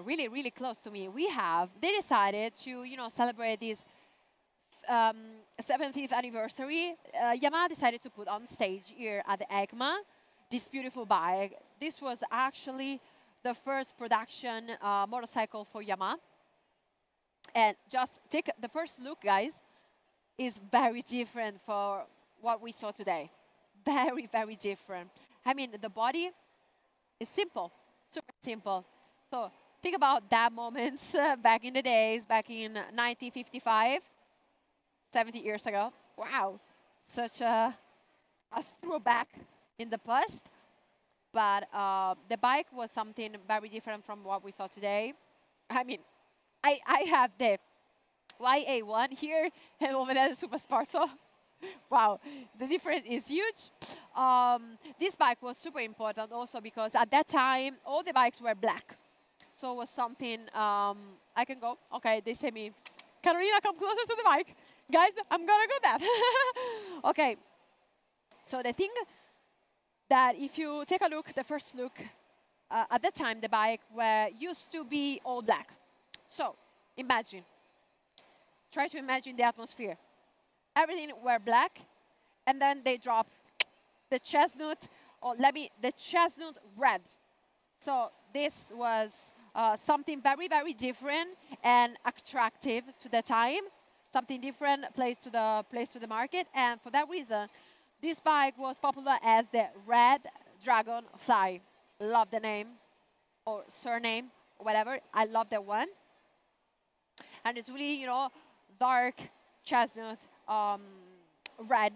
really, really close to me, they decided to, celebrate this 70th anniversary. Yamaha decided to put on stage here at the EICMA this beautiful bike. This was actually the first production motorcycle for Yamaha. And just take the first look, guys, is very different for what we saw today. Very, very different. I mean, the body is simple, super simple. So think about that moment back in the days, back in 1955, 70 years ago. Wow, such a throwback in the past. But the bike was something very different from what we saw today. I mean, I have the YA-1 here, and over there the Super Sport. So, wow, the difference is huge. This bike was super important also because at that time, all the bikes were black. So it was something, I can go. Okay, they say me, Carolina, come closer to the bike. Guys, I'm going to go that. Okay, so the thing that if you take a look, the first look, at that time, the bike used to be all black. So imagine, try to imagine the atmosphere. Everything were black, and then they drop the chestnut, or the chestnut red. So this was something very, very different and attractive to the time. Something different plays to the market, and for that reason, this bike was popular as the Red Dragonfly. Love the name, or surname, whatever. I love that one. And it's really, dark chestnut red.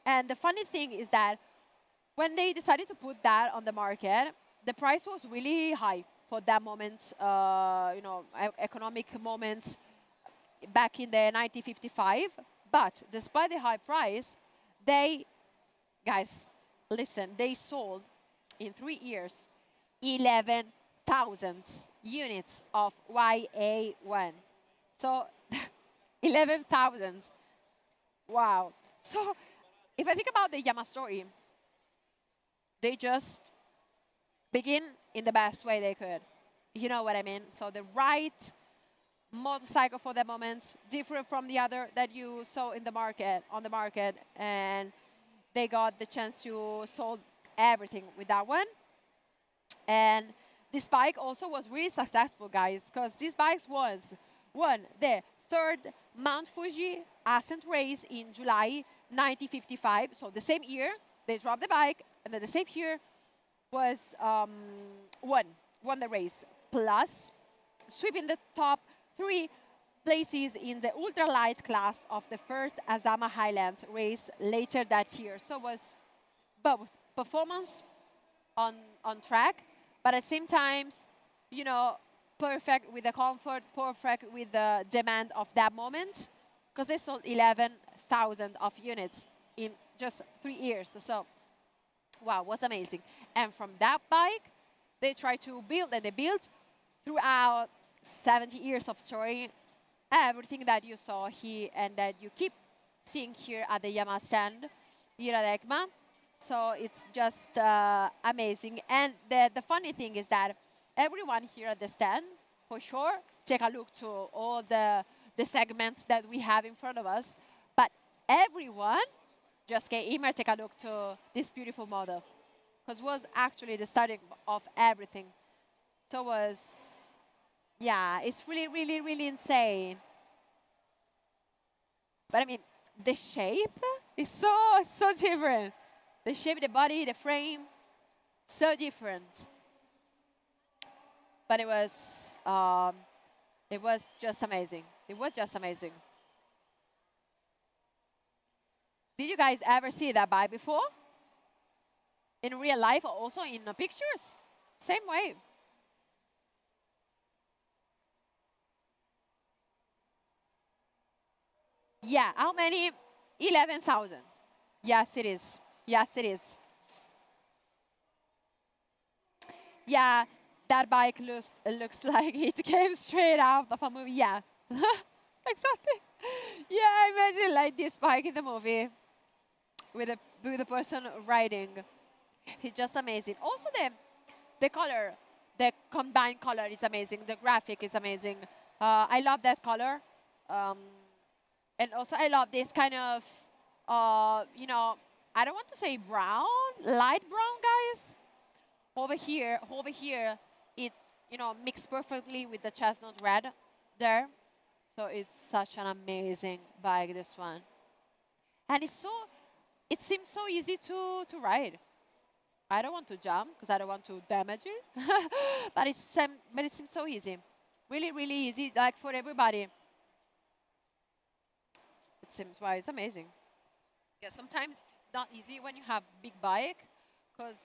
And the funny thing is that when they decided to put that on the market, the price was really high for that moment, economic moment back in the 1955. But despite the high price, guys, listen, they sold in 3 years 11,000 units of YA-1. So 11,000. Wow. So if I think about the Yamaha story, they just begin in the best way they could. You know what I mean? So the right motorcycle for that moment, different from the other that you saw on the market, and they got the chance to sold everything with that one. And this bike also was really successful, guys, because this bike won the 3rd Mount Fuji Ascent Race in July 1955. So the same year, they dropped the bike, and then the same year was won the race. Plus, sweeping the top 3 places in the ultralight class of the first Azama Highlands race later that year. So it was both performance on track, but at the same time, perfect with the comfort, perfect with the demand of that moment, because they sold 11,000 of units in just 3 years. So, wow, was amazing. And from that bike, they tried to build, and they built throughout 70 years of story, everything that you saw here and that you keep seeing here at the Yamaha stand here at EICMA. So it's just amazing. And the funny thing is that everyone here at the stand, for sure, take a look to all the segments that we have in front of us. But everyone just came here, take a look to this beautiful model, because it was actually the starting of everything. So it was, yeah, it's really, really, really insane. But I mean, the shape is so different. The shape, the body, the frame, so different. But it was just amazing. It was just amazing. Did you guys ever see that bike before? In real life, or also in pictures? Same way. Yeah, how many? 11,000. Yes, it is. Yes, it is. Yeah, that bike looks like it came straight out of a movie. Yeah, exactly. Yeah, imagine like this bike in the movie with the person riding. It's just amazing. Also the color The combined color is amazing. The graphic is amazing. I love that color. And also I love this kind of, you know, I don't want to say brown, light brown, guys. Over here, it, you know, mixed perfectly with the chestnut red there. So it's such an amazing bike, this one. And it seems so easy to ride. I don't want to jump because I don't want to damage it. but it seems so easy. Really, really easy, like for everybody. It seems why it's amazing. Yeah, sometimes it's not easy when you have big bike because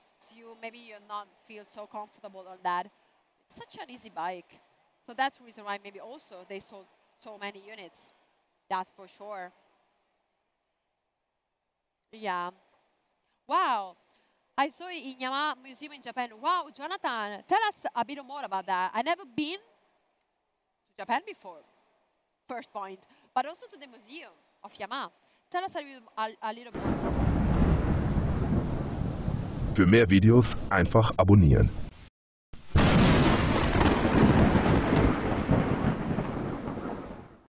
maybe you're not feel so comfortable on that. It's such an easy bike. So that's the reason why maybe also they sold so many units. That's for sure. Yeah. Wow. I saw it in Yamaha Museum in Japan. Wow, Jonathan, tell us a bit more about that. I never been to Japan before, first point, but also to the museum of Yamaha. Tell us a little bit. Für mehr Videos einfach abonnieren.